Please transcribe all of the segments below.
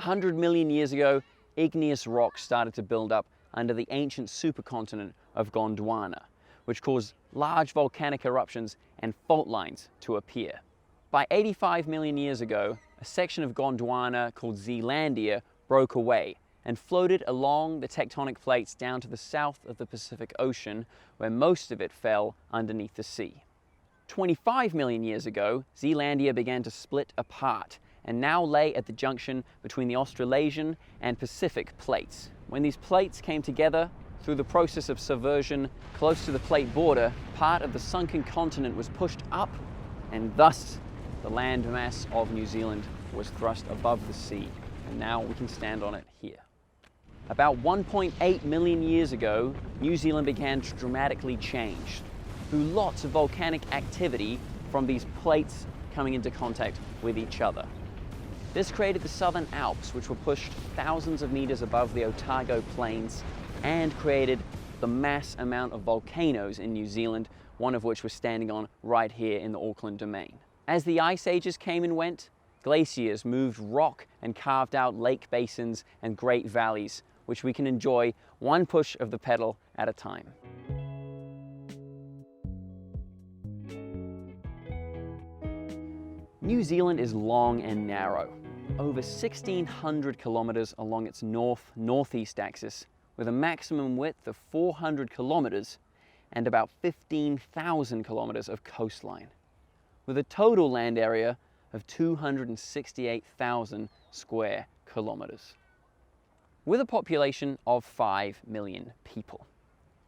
100 million years ago, igneous rock started to build up under the ancient supercontinent of Gondwana, which caused large volcanic eruptions and fault lines to appear. By 85 million years ago, a section of Gondwana called Zealandia broke away and floated along the tectonic plates down to the south of the Pacific Ocean, where most of it fell underneath the sea. 25 million years ago, Zealandia began to split apart and now lay at the junction between the Australasian and Pacific plates. When these plates came together through the process of subversion close to the plate border, part of the sunken continent was pushed up, and thus the land mass of New Zealand was thrust above the sea, and now we can stand on it here. About 1.8 million years ago, New Zealand began to dramatically change through lots of volcanic activity from these plates coming into contact with each other. This created the Southern Alps, which were pushed thousands of meters above the Otago Plains and created the mass amount of volcanoes in New Zealand, one of which we're standing on right here in the Auckland Domain. As the ice ages came and went, glaciers moved rock and carved out lake basins and great valleys, which we can enjoy one push of the pedal at a time. New Zealand is long and narrow, over 1,600 kilometers along its north-northeast axis, with a maximum width of 400 kilometers and about 15,000 kilometers of coastline, with a total land area of 268,000 square kilometers, with a population of 5 million people.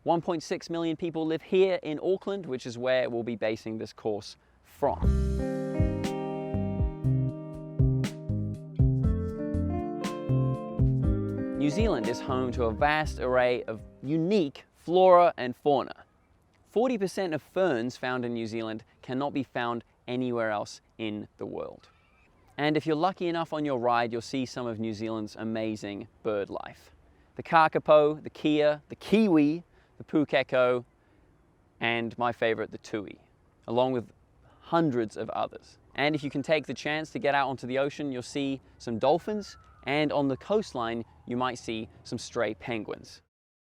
1.6 million people live here in Auckland, which is where we'll be basing this course from. New Zealand is home to a vast array of unique flora and fauna. 40% of ferns found in New Zealand cannot be found anywhere else in the world. And if you're lucky enough on your ride, you'll see some of New Zealand's amazing bird life. The kakapo, the kea, the kiwi, the pukeko, and my favorite, the tui, along with hundreds of others. And if you can take the chance to get out onto the ocean, you'll see some dolphins, and on the coastline, you might see some stray penguins.